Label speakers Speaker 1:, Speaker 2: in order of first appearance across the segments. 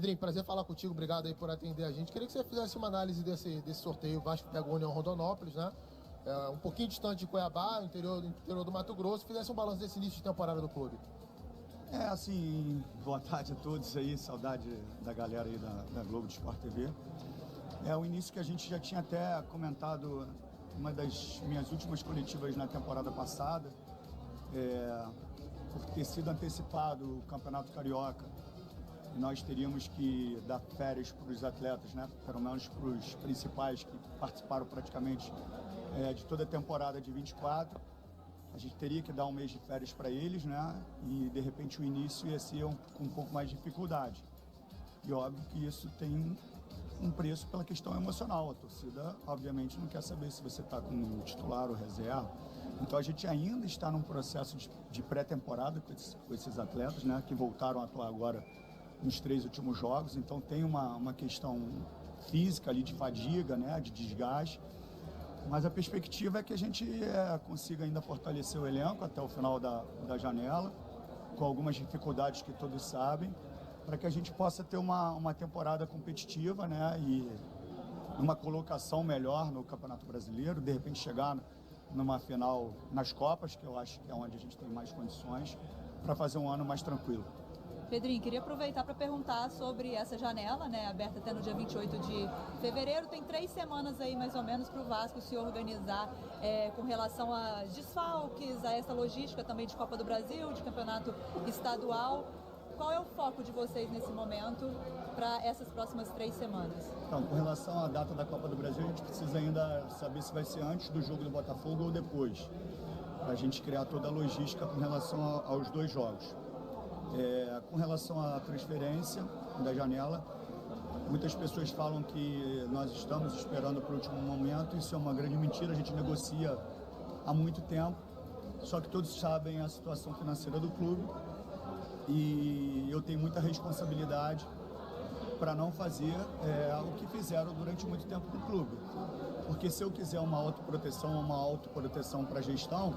Speaker 1: Pedrinho, prazer falar contigo, obrigado aí por atender a gente. Queria que você fizesse uma análise desse sorteio. O Vasco pega o União Rondonópolis, né? Um pouquinho distante de Cuiabá, interior do Mato Grosso. Fizesse um balanço desse início de temporada do clube.
Speaker 2: Assim, boa tarde a todos aí, saudade da galera aí da Globo de Sport TV. É o início que a gente já tinha até comentado uma das minhas últimas coletivas na temporada passada, por ter sido antecipado o Campeonato Carioca. E nós teríamos que dar férias para os atletas, né? Pelo menos para os principais que participaram praticamente de toda a temporada de 24. A gente teria que dar um mês de férias para eles, né? E de repente o início ia ser com um pouco mais de dificuldade. E óbvio que isso tem um preço pela questão emocional. A torcida, obviamente, não quer saber se você está com o titular ou reserva. Então a gente ainda está num processo de pré-temporada com esses atletas, né? Que voltaram a atuar agora nos 3 últimos jogos. Então tem uma questão física ali de fadiga, né? De desgaste. Mas a perspectiva é que a gente consiga ainda fortalecer o elenco até o final da janela, com algumas dificuldades que todos sabem, para que a gente possa ter uma temporada competitiva, né? E uma colocação melhor no Campeonato Brasileiro, de repente chegar numa final nas Copas, que eu acho que é onde a gente tem mais condições, para fazer um ano mais tranquilo.
Speaker 3: Pedrinho, queria aproveitar para perguntar sobre essa janela, né, aberta até no dia 28 de fevereiro. Tem 3 semanas aí, mais ou menos, para o Vasco se organizar com relação a desfalques, a essa logística também de Copa do Brasil, de campeonato estadual. Qual é o foco de vocês nesse momento para essas próximas 3 semanas?
Speaker 2: Então, com relação à data da Copa do Brasil, a gente precisa ainda saber se vai ser antes do jogo do Botafogo ou depois, para a gente criar toda a logística com relação aos 2 jogos. Com relação à transferência da janela, muitas pessoas falam que nós estamos esperando para o último momento. Isso é uma grande mentira, a gente negocia há muito tempo, só que todos sabem a situação financeira do clube e eu tenho muita responsabilidade para não fazer o que fizeram durante muito tempo no clube, porque se eu quiser uma autoproteção para a gestão,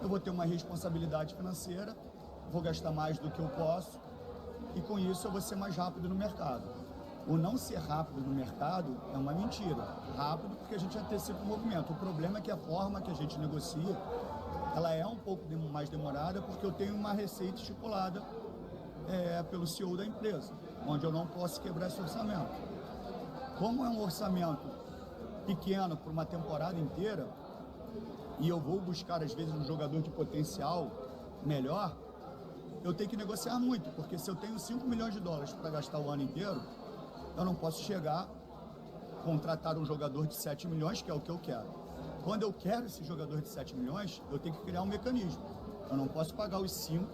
Speaker 2: eu vou ter uma responsabilidade financeira, vou gastar mais do que eu posso e com isso eu vou ser mais rápido no mercado. O não ser rápido no mercado é uma mentira. Rápido porque a gente antecipa o movimento. O problema é que a forma que a gente negocia, ela é um pouco mais demorada porque eu tenho uma receita estipulada pelo CEO da empresa, onde eu não posso quebrar esse orçamento. Como é um orçamento pequeno por uma temporada inteira e eu vou buscar às vezes um jogador de potencial melhor, eu tenho que negociar muito, porque se eu tenho 5 milhões de dólares para gastar o ano inteiro, eu não posso chegar, contratar um jogador de 7 milhões, que é o que eu quero. Quando eu quero esse jogador de 7 milhões, eu tenho que criar um mecanismo. Eu não posso pagar os 5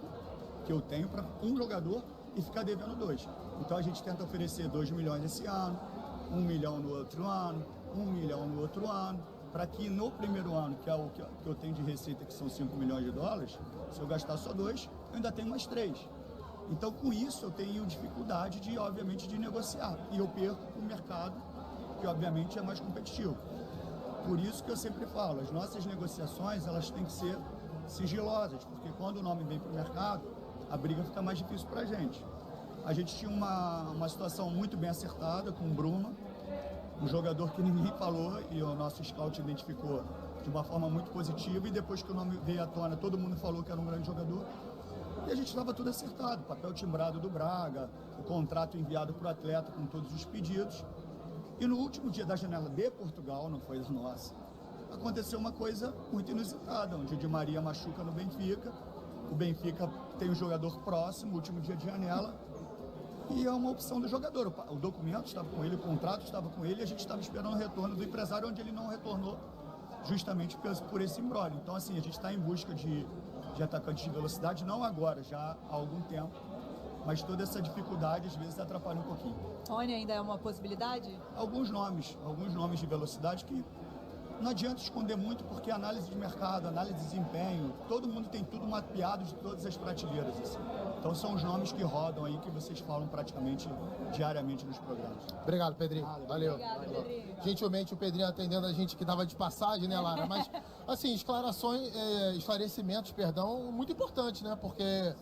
Speaker 2: que eu tenho para um jogador e ficar devendo 2. Então a gente tenta oferecer 2 milhões esse ano, 1 milhão no outro ano, 1 milhão no outro ano, para que no primeiro ano, que é o que eu tenho de receita, que são 5 milhões de dólares, se eu gastar só 2, eu ainda tenho mais 3. Então, com isso, eu tenho dificuldade, obviamente, de negociar. E eu perco o mercado, que, obviamente, é mais competitivo. Por isso que eu sempre falo, as nossas negociações, elas têm que ser sigilosas, porque quando o nome vem para o mercado, a briga fica mais difícil para a gente. A gente tinha uma situação muito bem acertada com o Bruma, um jogador que ninguém falou e o nosso scout identificou de uma forma muito positiva, e depois que o nome veio à tona, todo mundo falou que era um grande jogador. E a gente estava tudo acertado, papel timbrado do Braga, o contrato enviado para o atleta com todos os pedidos. E no último dia da janela de Portugal, não foi a nossa, aconteceu uma coisa muito inusitada, onde o Di Maria machuca no Benfica, o Benfica tem um jogador próximo, último dia de janela, e é uma opção do jogador. O documento estava com ele, o contrato estava com ele, e a gente estava esperando o retorno do empresário, onde ele não retornou, justamente por esse imbróglio. Então, assim, a gente está em busca de atacantes de velocidade, não agora, já há algum tempo, mas toda essa dificuldade às vezes atrapalha um pouquinho.
Speaker 3: Rony ainda é uma possibilidade?
Speaker 2: Alguns nomes de velocidade que não adianta esconder muito, porque análise de mercado, análise de desempenho, todo mundo tem tudo mapeado de todas as prateleiras, assim. Então são os nomes que rodam aí, que vocês falam praticamente diariamente nos programas.
Speaker 1: Obrigado, Pedrinho. Valeu.
Speaker 3: Obrigado, Pedrinho.
Speaker 1: Gentilmente o Pedrinho atendendo a gente que dava de passagem, né, Lara? Mas, assim, esclarecimentos, muito importantes, né? Porque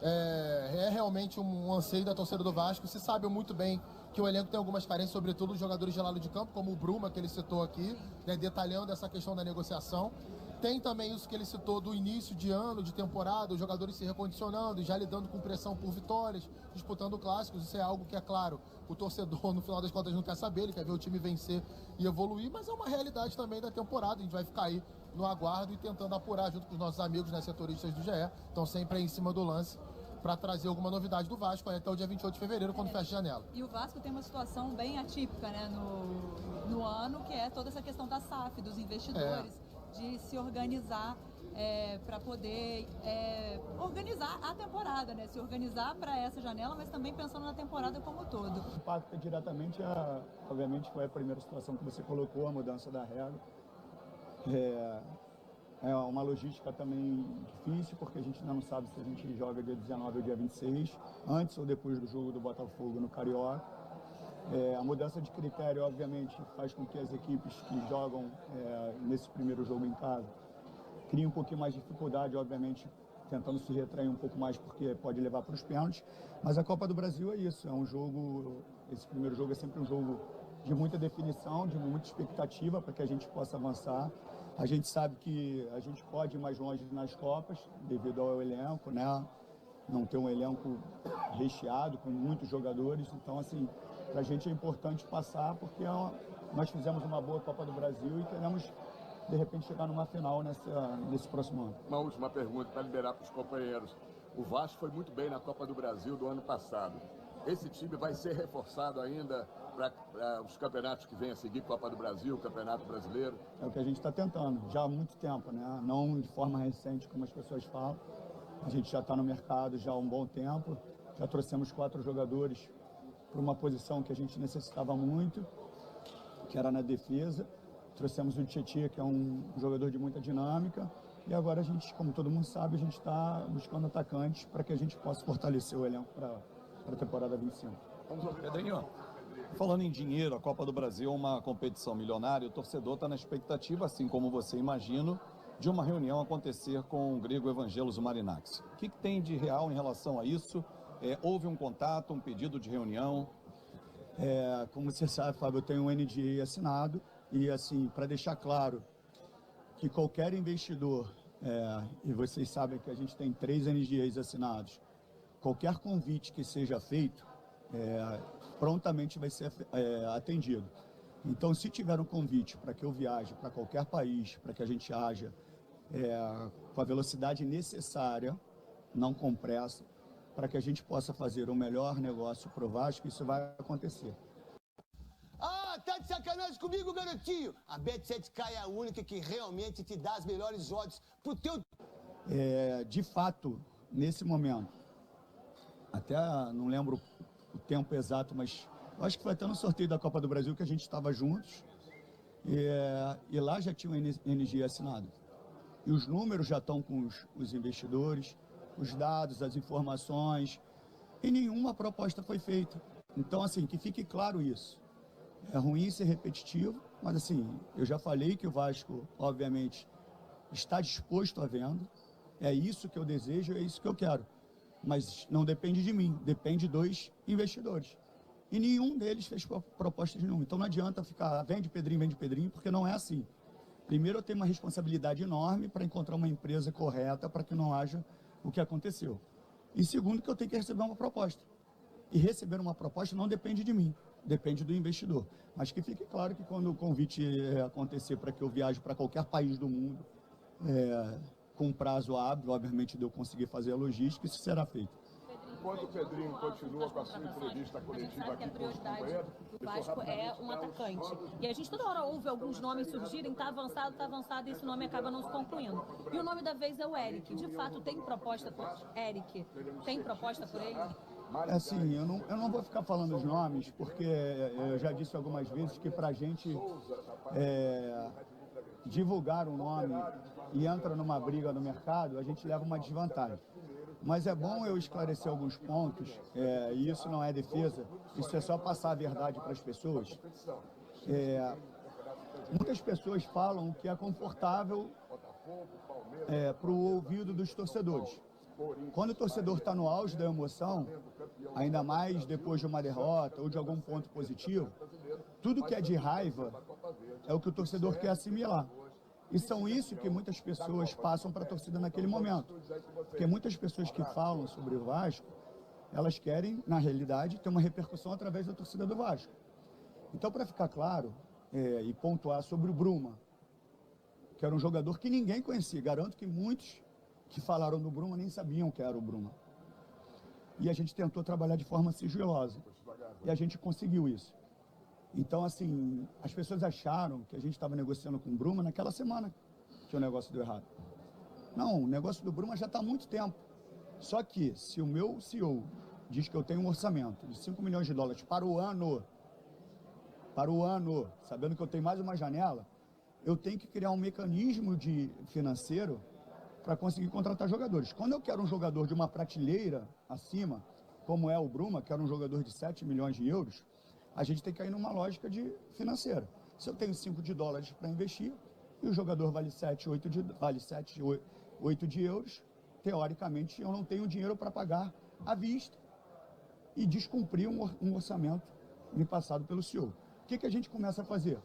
Speaker 1: é realmente um anseio da torcida do Vasco. Se sabe muito bem que o elenco tem algumas carências, sobretudo os jogadores de lado de campo, como o Bruma, que ele citou aqui, né, detalhando essa questão da negociação. Tem também isso que ele citou do início de ano, de temporada, os jogadores se recondicionando e já lidando com pressão por vitórias, disputando clássicos. Isso é algo que, é claro, o torcedor, no final das contas, não quer saber, ele quer ver o time vencer e evoluir, mas é uma realidade também da temporada. A gente vai ficar aí no aguardo e tentando apurar junto com os nossos amigos, né, setoristas do GE, estão sempre aí em cima do lance para trazer alguma novidade do Vasco até o dia 28 de fevereiro, quando fecha a janela.
Speaker 3: E o Vasco tem uma situação bem atípica, né, no ano, que é toda essa questão da SAF, dos investidores, de se organizar para poder organizar a temporada, né? Se organizar para essa janela, mas também pensando na temporada como um todo.
Speaker 2: Impacta diretamente, obviamente, foi a primeira situação que você colocou, a mudança da regra. É uma logística também difícil, porque a gente ainda não sabe se a gente joga dia 19 ou dia 26, antes ou depois do jogo do Botafogo no Carioca. A mudança de critério, obviamente, faz com que as equipes que jogam nesse primeiro jogo em casa criem um pouquinho mais de dificuldade, obviamente, tentando se retrair um pouco mais, porque pode levar para os pênaltis. Mas a Copa do Brasil é isso, é um jogo, esse primeiro jogo é sempre um jogo de muita definição, de muita expectativa para que a gente possa avançar. A gente sabe que a gente pode ir mais longe nas Copas, devido ao elenco, né? Não ter um elenco recheado, com muitos jogadores. Então, assim, para a gente é importante passar, porque nós fizemos uma boa Copa do Brasil e queremos, de repente, chegar numa final nesse próximo ano.
Speaker 4: Uma última pergunta para liberar para os companheiros. O Vasco foi muito bem na Copa do Brasil do ano passado. Esse time vai ser reforçado ainda para os campeonatos que vêm a seguir, Copa do Brasil, Campeonato Brasileiro?
Speaker 2: É o que a gente está tentando, já há muito tempo, né? Não de forma recente, como as pessoas falam. A gente já está no mercado já há um bom tempo, já trouxemos 4 jogadores para uma posição que a gente necessitava muito, que era na defesa. Trouxemos o Tietchan, que é um jogador de muita dinâmica, e agora a gente, como todo mundo sabe, a gente está buscando atacantes para que a gente possa fortalecer o elenco para a temporada 25.
Speaker 5: Pedrinho, falando em dinheiro, a Copa do Brasil é uma competição milionária, o torcedor está na expectativa, assim como você, imagino, de uma reunião acontecer com o grego Evangelos Marinax. O que tem de real em relação a isso? Houve um contato, um pedido de reunião?
Speaker 2: Como você sabe, Fábio, eu tenho um NDA assinado e, assim, para deixar claro que qualquer investidor, e vocês sabem que a gente tem 3 NDAs assinados, qualquer convite que seja feito, prontamente vai ser atendido. Então, se tiver um convite para que eu viaje para qualquer país, para que a gente haja com a velocidade necessária, não com pressa, para que a gente possa fazer o melhor negócio para o Vasco, isso vai acontecer.
Speaker 6: Ah, tá de sacanagem comigo, garotinho? A Bet7k é a única que realmente te dá as melhores odds pro teu...
Speaker 2: De fato, nesse momento, até não lembro o tempo exato, mas acho que foi até no sorteio da Copa do Brasil que a gente estava juntos, e lá já tinha um NG assinado. E os números já estão com os investidores, os dados, as informações, e nenhuma proposta foi feita. Então, assim, que fique claro isso. É ruim ser repetitivo, mas, assim, eu já falei que o Vasco, obviamente, está disposto à venda. É isso que eu desejo, é isso que eu quero. Mas não depende de mim, depende dos investidores. E nenhum deles fez proposta nenhuma. Então não adianta ficar, vende Pedrinho, porque não é assim. Primeiro, eu tenho uma responsabilidade enorme para encontrar uma empresa correta para que não haja o que aconteceu. E segundo, que eu tenho que receber uma proposta. E receber uma proposta não depende de mim, depende do investidor. Mas que fique claro que quando o convite acontecer para que eu viaje para qualquer país do mundo, com prazo hábil, obviamente, de eu conseguir fazer a logística, isso será feito.
Speaker 4: Enquanto o Pedrinho continua com a sua entrevista coletiva aqui com os companheiros...
Speaker 7: O Vasco é um atacante. E a gente toda hora ouve alguns nomes surgirem, tá avançado, e esse nome acaba não se concluindo. E o nome da vez é o Eric. De fato, tem proposta por Eric? Tem proposta por ele?
Speaker 2: Assim, eu não vou ficar falando os nomes, porque eu já disse algumas vezes que para a gente divulgar um nome e entra numa briga no mercado, a gente leva uma desvantagem. Mas é bom eu esclarecer alguns pontos, e isso não é defesa, isso é só passar a verdade para as pessoas. Muitas pessoas falam que é confortável para o ouvido dos torcedores. Quando o torcedor está no auge da emoção, ainda mais depois de uma derrota ou de algum ponto positivo, tudo que é de raiva é o que o torcedor quer assimilar. E são isso que muitas pessoas passam para a torcida naquele momento. Porque muitas pessoas que falam sobre o Vasco, elas querem, na realidade, ter uma repercussão através da torcida do Vasco. Então, para ficar claro e pontuar sobre o Bruma, que era um jogador que ninguém conhecia, garanto que muitos que falaram do Bruma nem sabiam que era o Bruma. E a gente tentou trabalhar de forma sigilosa. E a gente conseguiu isso. Então, assim, as pessoas acharam que a gente estava negociando com o Bruma naquela semana que o negócio deu errado. Não, o negócio do Bruma já está há muito tempo. Só que, se o meu CEO diz que eu tenho um orçamento de 5 milhões de dólares para o ano, sabendo que eu tenho mais uma janela, eu tenho que criar um mecanismo financeiro para conseguir contratar jogadores. Quando eu quero um jogador de uma prateleira acima, como é o Bruma, que era um jogador de 7 milhões de euros, a gente tem que cair numa lógica financeira. Se eu tenho 5 de dólares para investir e o jogador vale 7, 8 de euros, teoricamente eu não tenho dinheiro para pagar à vista e descumprir um orçamento me passado pelo CEO. O que a gente começa a fazer?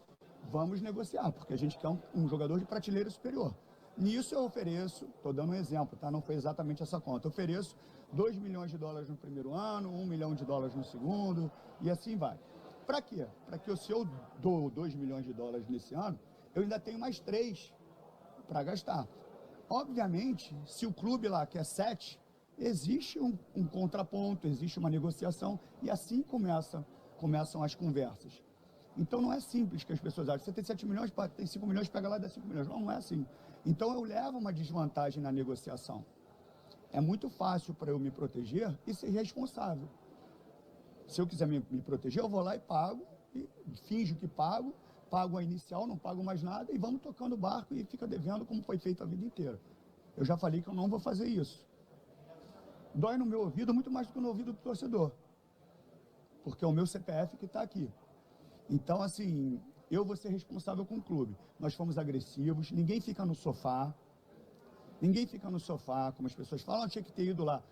Speaker 2: Vamos negociar, porque a gente quer um jogador de prateleira superior. Nisso eu ofereço, estou dando um exemplo, tá? Não foi exatamente essa conta, eu ofereço 2 milhões de dólares no primeiro ano, 1 milhão de dólares no segundo, e assim vai. Para quê? Para que se eu dou 2 milhões de dólares nesse ano, eu ainda tenho mais 3 para gastar. Obviamente, se o clube lá quer 7, existe um contraponto, existe uma negociação, e assim começam as conversas. Então não é simples que as pessoas acham, você tem 7 milhões, tem 5 milhões, pega lá e dá 5 milhões. Não é assim. Então eu levo uma desvantagem na negociação. É muito fácil para eu me proteger e ser responsável. Se eu quiser me proteger, eu vou lá e pago, e finjo que pago a inicial, não pago mais nada e vamos tocando o barco e fica devendo como foi feito a vida inteira. Eu já falei que eu não vou fazer isso. Dói no meu ouvido muito mais do que no ouvido do torcedor, porque é o meu CPF que está aqui. Então, assim, eu vou ser responsável com o clube. Nós fomos agressivos, ninguém fica no sofá, como as pessoas falam, tinha que ter ido lá.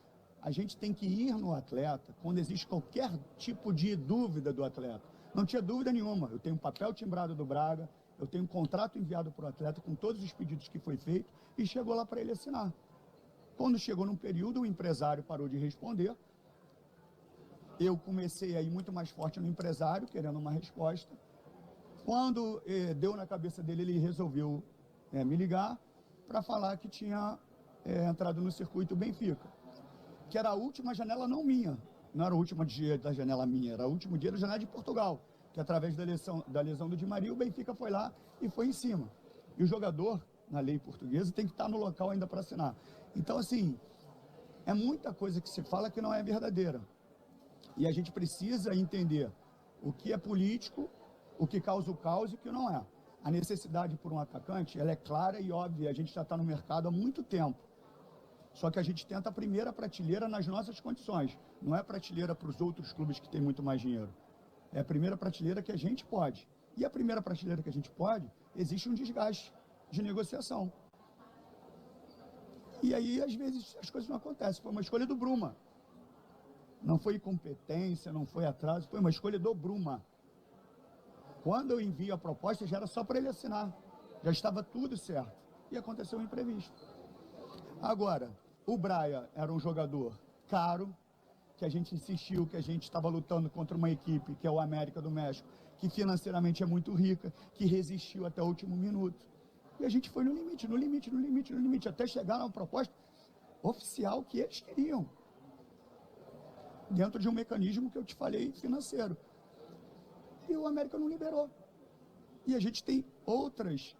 Speaker 2: A gente tem que ir no atleta quando existe qualquer tipo de dúvida do atleta. Não tinha dúvida nenhuma. Eu tenho um papel timbrado do Braga, eu tenho um contrato enviado para o atleta com todos os pedidos que foi feito e chegou lá para ele assinar. Quando chegou num período, o empresário parou de responder. Eu comecei a ir muito mais forte no empresário, querendo uma resposta. Quando deu na cabeça dele, ele resolveu me ligar para falar que tinha entrado no circuito Benfica, que era a última janela não minha, não era o último dia da janela minha, era o último dia da janela de Portugal, que através da lesão do Di Maria, o Benfica foi lá e foi em cima. E o jogador, na lei portuguesa, tem que estar no local ainda para assinar. Então, assim, é muita coisa que se fala que não é verdadeira. E a gente precisa entender o que é político, o que causa o caos e o que não é. A necessidade por um atacante, ela é clara e óbvia. A gente já está no mercado há muito tempo. Só que a gente tenta a primeira prateleira nas nossas condições. Não é prateleira para os outros clubes que têm muito mais dinheiro. É a primeira prateleira que a gente pode. E a primeira prateleira que a gente pode, existe um desgaste de negociação. E aí, às vezes, as coisas não acontecem. Foi uma escolha do Bruma. Não foi incompetência, não foi atraso, foi uma escolha do Bruma. Quando eu envio a proposta, já era só para ele assinar. Já estava tudo certo. E aconteceu um imprevisto. Agora, o Braia era um jogador caro, que a gente insistiu, que a gente estava lutando contra uma equipe, que é o América do México, que financeiramente é muito rica, que resistiu até o último minuto. E a gente foi no limite, até chegar numa proposta oficial que eles queriam. Dentro de um mecanismo que eu te falei, financeiro. E o América não liberou. E a gente tem outras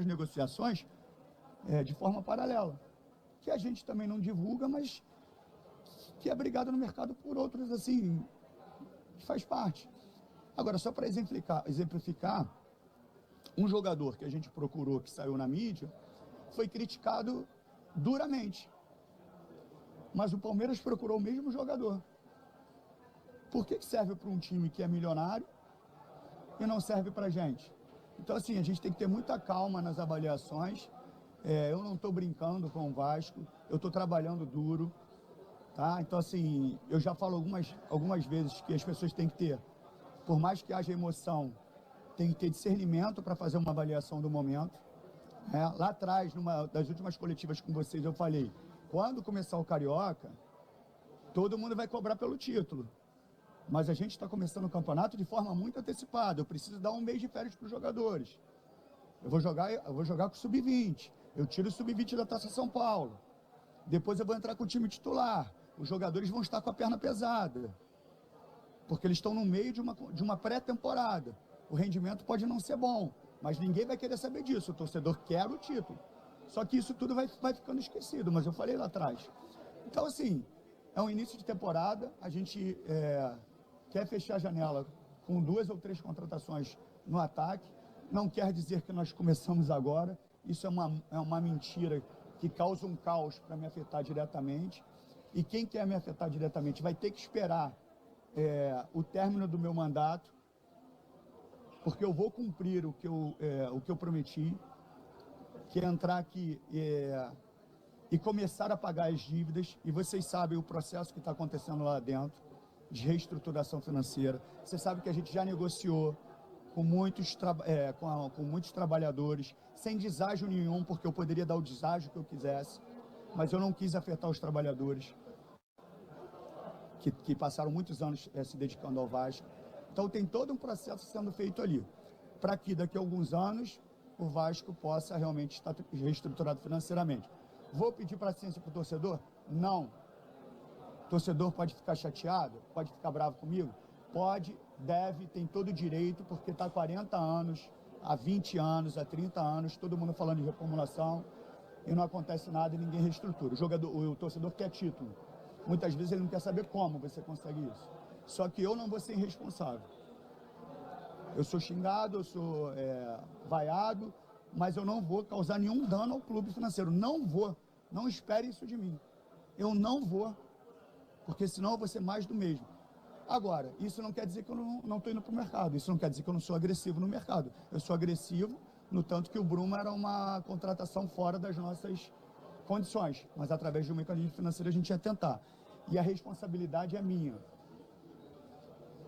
Speaker 2: negociações de forma paralela, que a gente também não divulga, mas que é brigada no mercado por outros, assim, que faz parte. Agora, só para exemplificar, um jogador que a gente procurou, que saiu na mídia, foi criticado duramente. Mas o Palmeiras procurou o mesmo jogador. Por que serve para um time que é milionário e não serve para a gente? Então, assim, a gente tem que ter muita calma nas avaliações Eu não estou brincando com o Vasco, eu estou trabalhando duro, tá? Então, assim, eu já falo algumas vezes que as pessoas têm que ter, por mais que haja emoção, tem que ter discernimento para fazer uma avaliação do momento. Lá atrás, numa das últimas coletivas com vocês, eu falei, quando começar o Carioca, todo mundo vai cobrar pelo título. Mas a gente está começando o campeonato de forma muito antecipada. Eu preciso dar um mês de férias para os jogadores. Eu vou jogar com o Sub-20. Eu tiro o Sub-20 da Taça São Paulo. Depois eu vou entrar com o time titular. Os jogadores vão estar com a perna pesada. Porque eles estão no meio de uma pré-temporada. O rendimento pode não ser bom, mas ninguém vai querer saber disso. O torcedor quer o título. Só que isso tudo vai ficando esquecido, mas eu falei lá atrás. Então, assim, é um início de temporada. A gente quer fechar a janela com 2 ou 3 contratações no ataque. Não quer dizer que nós começamos agora. Isso é uma mentira que causa um caos para me afetar diretamente. E quem quer me afetar diretamente vai ter que esperar o término do meu mandato, porque eu vou cumprir o que eu prometi, que é entrar aqui e começar a pagar as dívidas. E vocês sabem o processo que está acontecendo lá dentro, de reestruturação financeira. Você sabe que a gente já negociou com muitos trabalhadores, sem deságio nenhum, porque eu poderia dar o deságio que eu quisesse, mas eu não quis afetar os trabalhadores que passaram muitos anos se dedicando ao Vasco. Então tem todo um processo sendo feito ali, para que daqui a alguns anos o Vasco possa realmente estar reestruturado financeiramente. Vou pedir paciência para o torcedor? Não. O torcedor pode ficar chateado, pode ficar bravo comigo? Pode, deve, tem todo o direito, porque está há 40 anos, há 20 anos, há 30 anos, todo mundo falando de reformulação e não acontece nada e ninguém reestrutura. O torcedor quer título. Muitas vezes ele não quer saber como você consegue isso. Só que eu não vou ser irresponsável. Eu sou xingado, eu sou vaiado, mas eu não vou causar nenhum dano ao clube financeiro. Não vou. Não espere isso de mim. Eu não vou, porque senão eu vou ser mais do mesmo. Agora, isso não quer dizer que eu não estou indo para o mercado. Isso não quer dizer que eu não sou agressivo no mercado. Eu sou agressivo no tanto que o Bruma era uma contratação fora das nossas condições. Mas através de um mecanismo financeiro a gente ia tentar. E a responsabilidade é minha.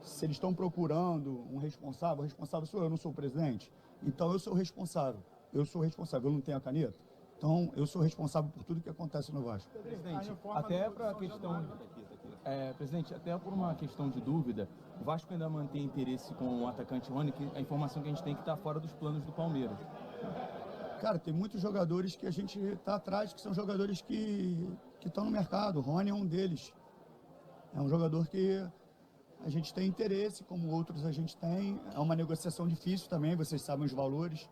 Speaker 2: Se eles estão procurando um responsável, o responsável sou eu, não sou o presidente. Então eu sou responsável. Eu sou responsável, eu não tenho a caneta. Então eu sou responsável por tudo que acontece no Vasco.
Speaker 8: Presidente, até para a questão... presidente, até por uma questão de dúvida, o Vasco ainda mantém interesse com o atacante Rony, que a informação que a gente tem é que está fora dos planos do Palmeiras.
Speaker 2: Cara, tem muitos jogadores que a gente está atrás, que são jogadores que estão no mercado. O Rony é um deles. É um jogador que a gente tem interesse, como outros a gente tem. É uma negociação difícil também, vocês sabem os valores.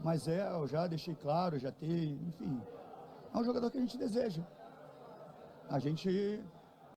Speaker 2: Mas eu já deixei claro, já tem, enfim. É um jogador que a gente deseja. A gente